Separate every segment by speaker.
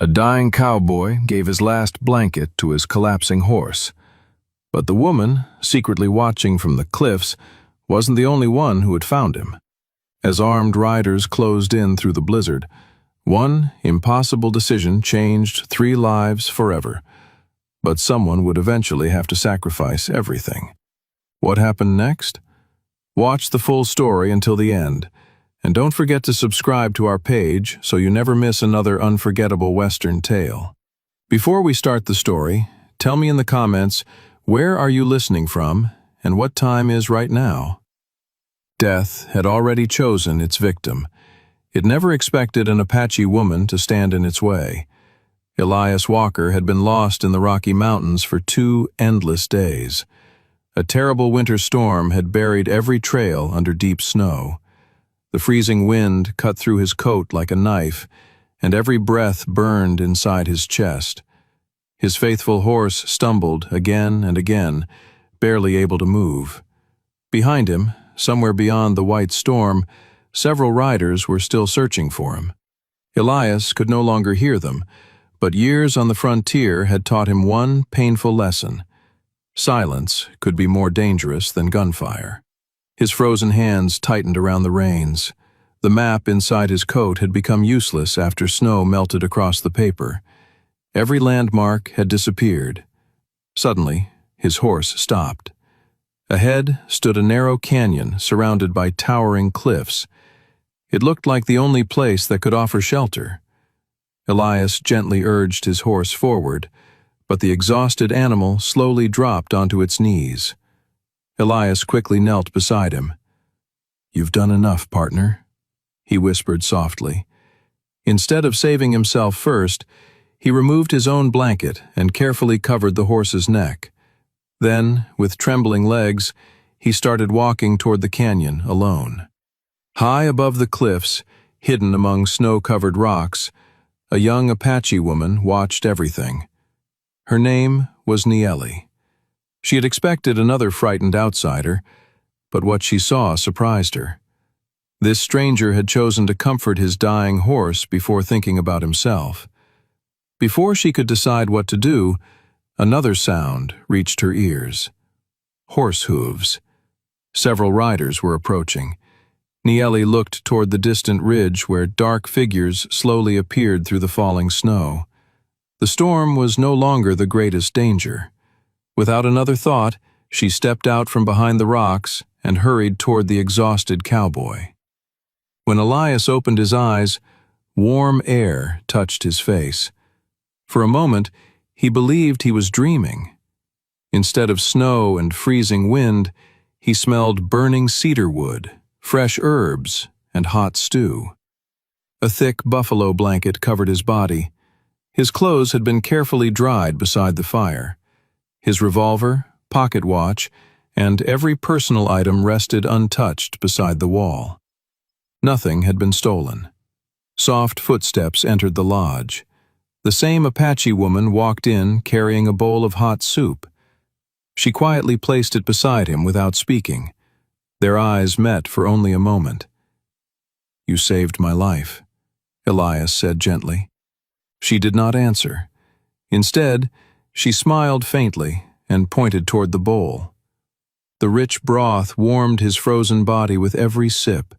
Speaker 1: A dying cowboy gave his last blanket to his collapsing horse. But the woman, secretly watching from the cliffs, wasn't the only one who had found him. As armed riders closed in through the blizzard, one impossible decision changed 3 lives forever. But someone would eventually have to sacrifice everything. What happened next? Watch the full story until the end, and don't forget to subscribe to our page so you never miss another unforgettable Western tale. Before we start the story, tell me in the comments, where are you listening from and what time is right now? Death had already chosen its victim. It never expected an Apache woman to stand in its way. Elias Walker had been lost in the Rocky Mountains for 2 endless days. A terrible winter storm had buried every trail under deep snow. The freezing wind cut through his coat like a knife, and every breath burned inside his chest. His faithful horse stumbled again and again, barely able to move. Behind him, somewhere beyond the white storm, several riders were still searching for him. Elias could no longer hear them, but years on the frontier had taught him one painful lesson. Silence could be more dangerous than gunfire. His frozen hands tightened around the reins. The map inside his coat had become useless after snow melted across the paper. Every landmark had disappeared. Suddenly, his horse stopped. Ahead stood a narrow canyon surrounded by towering cliffs. It looked like the only place that could offer shelter. Elias gently urged his horse forward, but the exhausted animal slowly dropped onto its knees. Elias quickly knelt beside him. "You've done enough, partner," he whispered softly. Instead of saving himself first, he removed his own blanket and carefully covered the horse's neck. Then, with trembling legs, he started walking toward the canyon alone. High above the cliffs, hidden among snow-covered rocks, a young Apache woman watched everything. Her name was Nieli. She had expected another frightened outsider, but what she saw surprised her. This stranger had chosen to comfort his dying horse before thinking about himself. Before she could decide what to do, another sound reached her ears. Horse hooves. Several riders were approaching. Nieli looked toward the distant ridge where dark figures slowly appeared through the falling snow. The storm was no longer the greatest danger. Without another thought, she stepped out from behind the rocks and hurried toward the exhausted cowboy. When Elias opened his eyes, warm air touched his face. For a moment, he believed he was dreaming. Instead of snow and freezing wind, he smelled burning cedar wood, fresh herbs, and hot stew. A thick buffalo blanket covered his body. His clothes had been carefully dried beside the fire. His revolver, pocket watch, and every personal item rested untouched beside the wall. Nothing had been stolen. Soft footsteps entered the lodge. The same Apache woman walked in carrying a bowl of hot soup. She quietly placed it beside him without speaking. Their eyes met for only a moment. "You saved my life," Elias said gently. She did not answer. Instead, she smiled faintly and pointed toward the bowl. The rich broth warmed his frozen body with every sip.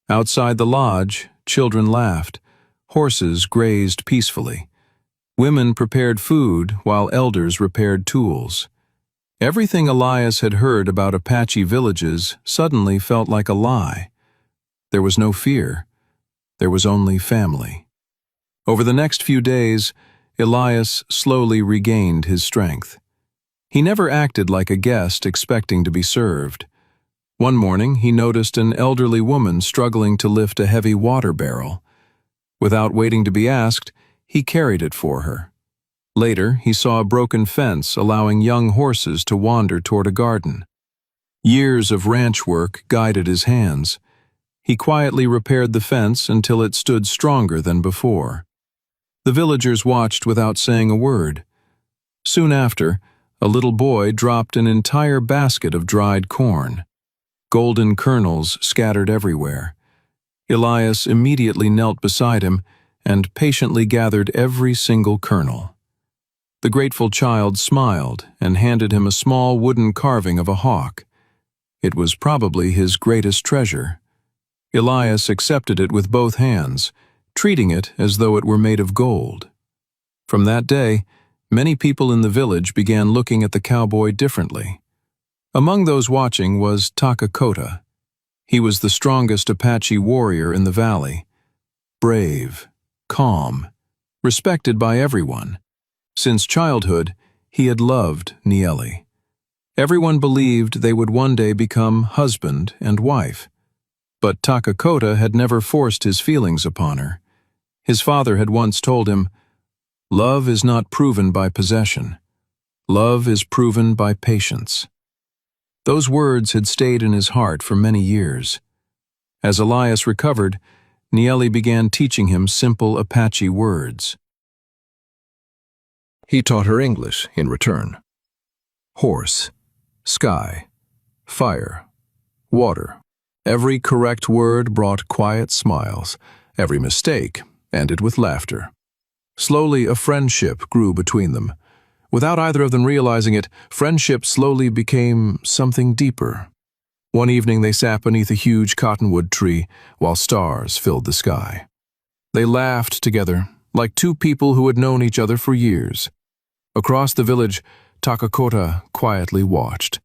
Speaker 1: Outside the lodge, children laughed. Horses grazed peacefully. Women prepared food while elders repaired tools. Everything Elias had heard about Apache villages suddenly felt like a lie. There was no fear. There was only family. Over the next few days, Elias slowly regained his strength. He never acted like a guest expecting to be served. One morning, he noticed an elderly woman struggling to lift a heavy water barrel. Without waiting to be asked, he carried it for her. Later, he saw a broken fence allowing young horses to wander toward a garden. Years of ranch work guided his hands. He quietly repaired the fence until it stood stronger than before. The villagers watched without saying a word. Soon after, a little boy dropped an entire basket of dried corn. Golden kernels scattered everywhere. Elias immediately knelt beside him and patiently gathered every single kernel. The grateful child smiled and handed him a small wooden carving of a hawk. It was probably his greatest treasure. Elias accepted it with both hands, treating it as though it were made of gold. From that day, many people in the village began looking at the cowboy differently. Among those watching was Takakota. He was the strongest Apache warrior in the valley. Brave, calm, respected by everyone. Since childhood, he had loved Nieli. Everyone believed they would one day become husband and wife. But Takakota had never forced his feelings upon her. His father had once told him, "Love is not proven by possession. Love is proven by patience." Those words had stayed in his heart for many years. As Elias recovered, Nieli began teaching him simple Apache words. He taught her English in return. Horse, sky, fire, water. Every correct word brought quiet smiles. Every mistake ended with laughter. Slowly, a friendship grew between them. Without either of them realizing it, friendship slowly became something deeper. One evening they sat beneath a huge cottonwood tree while stars filled the sky. They laughed together, like two people who had known each other for years. Across the village, Takakota quietly watched.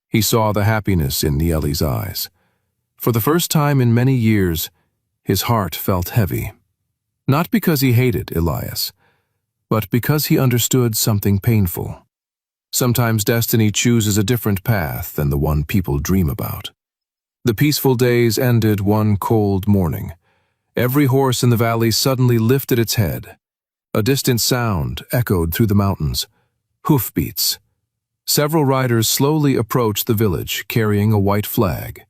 Speaker 1: He saw the happiness in Nieli's eyes. For the first time in many years, his heart felt heavy. Not because he hated Elias, but because he understood something painful. Sometimes destiny chooses a different path than the one people dream about. The peaceful days ended one cold morning. Every horse in the valley suddenly lifted its head. A distant sound echoed through the mountains. Hoofbeats. Several riders slowly approached the village, carrying a white flag.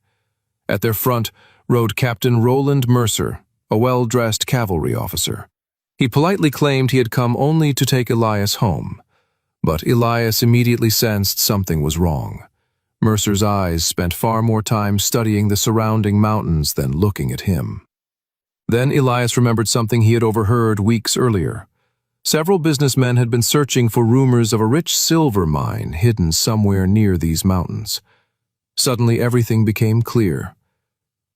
Speaker 1: At their front rode Captain Roland Mercer, a well-dressed cavalry officer. He politely claimed he had come only to take Elias home, but Elias immediately sensed something was wrong. Mercer's eyes spent far more time studying the surrounding mountains than looking at him. Then Elias remembered something he had overheard weeks earlier. Several businessmen had been searching for rumors of a rich silver mine hidden somewhere near these mountains. Suddenly everything became clear.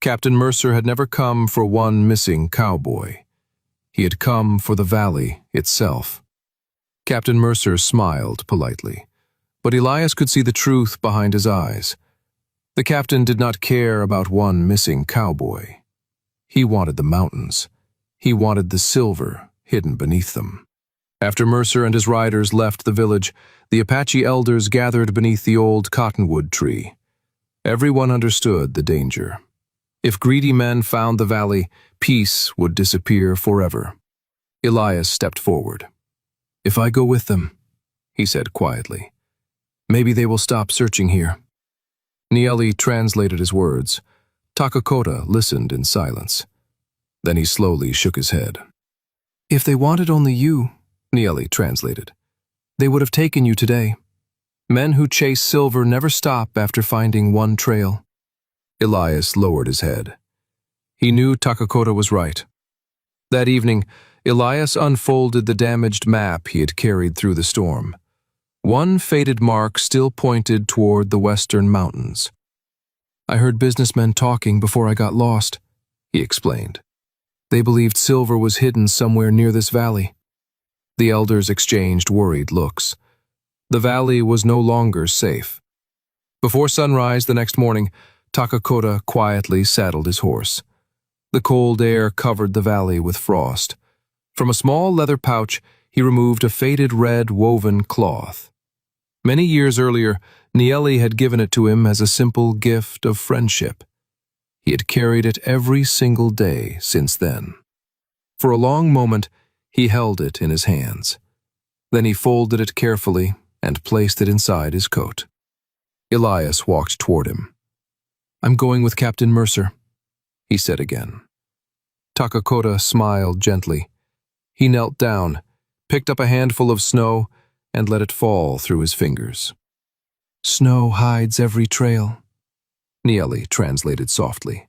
Speaker 1: Captain Mercer had never come for one missing cowboy. He had come for the valley itself. Captain Mercer smiled politely, but Elias could see the truth behind his eyes. The captain did not care about one missing cowboy. He wanted the mountains. He wanted the silver hidden beneath them. After Mercer and his riders left the village, the Apache elders gathered beneath the old cottonwood tree. Everyone understood the danger. If greedy men found the valley, peace would disappear forever. Elias stepped forward. "If I go with them," he said quietly, "maybe they will stop searching here." Nieli translated his words. Takakota listened in silence. Then he slowly shook his head. "If they wanted only you," Nieli translated, "they would have taken you today. Men who chase silver never stop after finding one trail." Elias lowered his head. He knew Takakota was right. That evening, Elias unfolded the damaged map he had carried through the storm. One faded mark still pointed toward the western mountains. "I heard businessmen talking before I got lost," he explained. "They believed silver was hidden somewhere near this valley." The elders exchanged worried looks. The valley was no longer safe. Before sunrise the next morning, Takakota quietly saddled his horse. The cold air covered the valley with frost. From a small leather pouch, he removed a faded red woven cloth. Many years earlier, Nieli had given it to him as a simple gift of friendship. He had carried it every single day since then. For a long moment, he held it in his hands. Then he folded it carefully and placed it inside his coat. Elias walked toward him. "I'm going with Captain Mercer," he said again. Takakota smiled gently. He knelt down, picked up a handful of snow, and let it fall through his fingers. "Snow hides every trail," Nieli translated softly.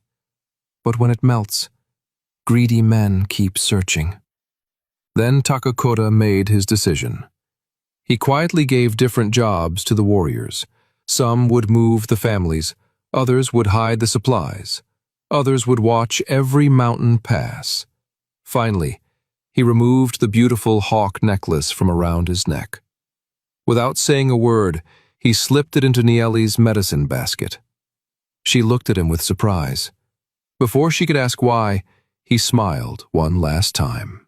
Speaker 1: "But when it melts, greedy men keep searching." Then Takakura made his decision. He quietly gave different jobs to the warriors. Some would move the families, others would hide the supplies, others would watch every mountain pass. Finally, he removed the beautiful hawk necklace from around his neck. Without saying a word, he slipped it into Nieli's medicine basket. She looked at him with surprise. Before she could ask why, he smiled one last time.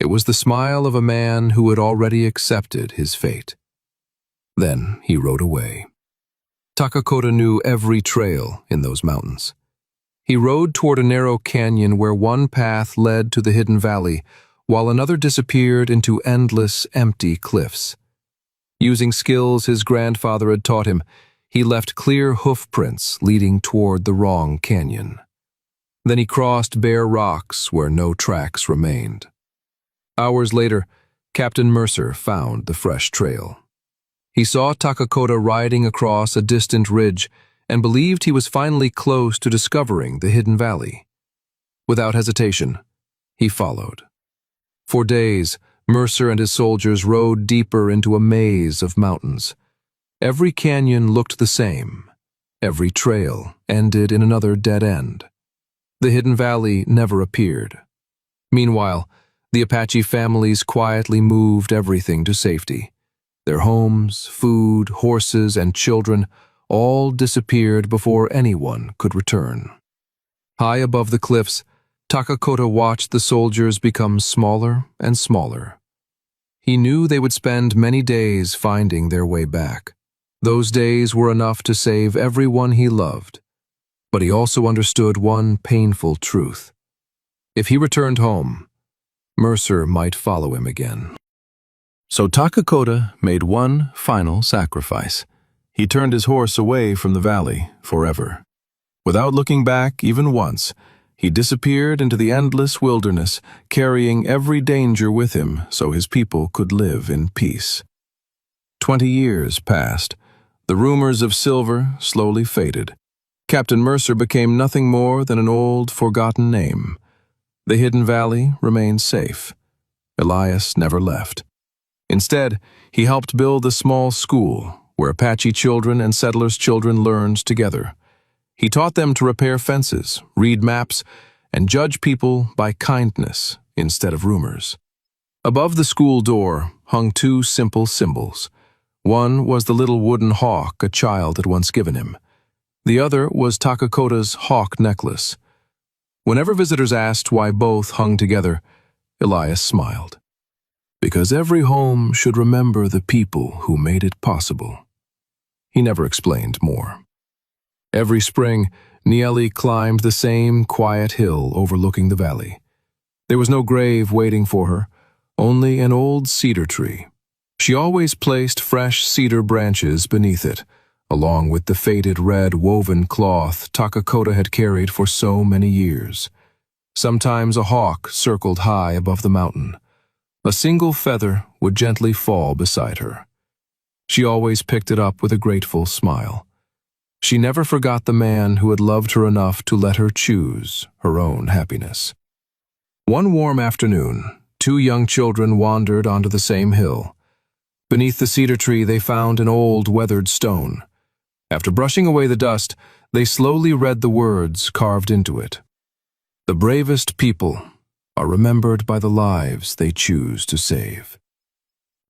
Speaker 1: It was the smile of a man who had already accepted his fate. Then he rode away. Takakura knew every trail in those mountains. He rode toward a narrow canyon where one path led to the hidden valley, while another disappeared into endless, empty cliffs. Using skills his grandfather had taught him, he left clear hoof prints leading toward the wrong canyon. Then he crossed bare rocks where no tracks remained. Hours later, Captain Mercer found the fresh trail. He saw Takakura riding across a distant ridge and believed he was finally close to discovering the hidden valley. Without hesitation, he followed. For days, Mercer and his soldiers rode deeper into a maze of mountains. Every canyon looked the same. Every trail ended in another dead end. The hidden valley never appeared. Meanwhile, the Apache families quietly moved everything to safety. Their homes, food, horses, and children all disappeared before anyone could return. High above the cliffs, Takakura watched the soldiers become smaller and smaller. He knew they would spend many days finding their way back. Those days were enough to save everyone he loved. But he also understood one painful truth. If he returned home, Mercer might follow him again. So Takakura made one final sacrifice. He turned his horse away from the valley forever. Without looking back even once, he disappeared into the endless wilderness, carrying every danger with him so his people could live in peace. 20 years passed. The rumors of silver slowly faded. Captain Mercer became nothing more than an old, forgotten name. The hidden valley remained safe. Elias never left. Instead, he helped build a small school where Apache children and settlers' children learned together. He taught them to repair fences, read maps, and judge people by kindness instead of rumors. Above the school door hung two simple symbols. One was the little wooden hawk a child had once given him. The other was Takakura's hawk necklace. Whenever visitors asked why both hung together, Elias smiled. Because every home should remember the people who made it possible. He never explained more. Every spring, Nieli climbed the same quiet hill overlooking the valley. There was no grave waiting for her, only an old cedar tree. She always placed fresh cedar branches beneath it, along with the faded red woven cloth Takakura had carried for so many years. Sometimes a hawk circled high above the mountain. A single feather would gently fall beside her. She always picked it up with a grateful smile. She never forgot the man who had loved her enough to let her choose her own happiness. One warm afternoon, two young children wandered onto the same hill. Beneath the cedar tree, they found an old, weathered stone. After brushing away the dust, they slowly read the words carved into it. The bravest people are remembered by the lives they choose to save.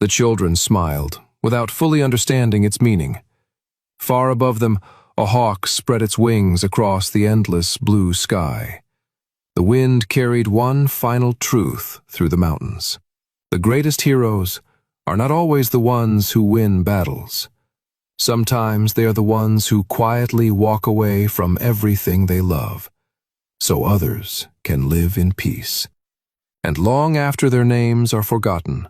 Speaker 1: The children smiled, without fully understanding its meaning. Far above them, a hawk spread its wings across the endless blue sky. The wind carried one final truth through the mountains. The greatest heroes are not always the ones who win battles. Sometimes they are the ones who quietly walk away from everything they love, so others can live in peace. And long after their names are forgotten,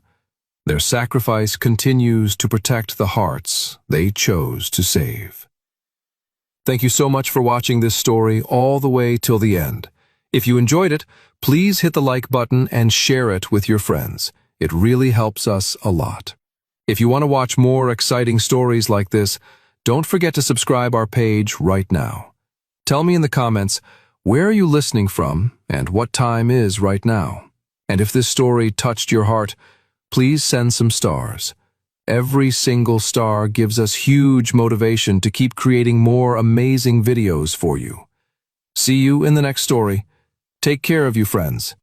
Speaker 1: their sacrifice continues to protect the hearts they chose to save. Thank you so much for watching this story all the way till the end. If you enjoyed it, please hit the like button and share it with your friends. It really helps us a lot. If you want to watch more exciting stories like this, don't forget to subscribe our page right now. Tell me in the comments, where are you listening from and what time is right now? And if this story touched your heart, please send some stars. Every single star gives us huge motivation to keep creating more amazing videos for you. See you in the next story. Take care of you, friends.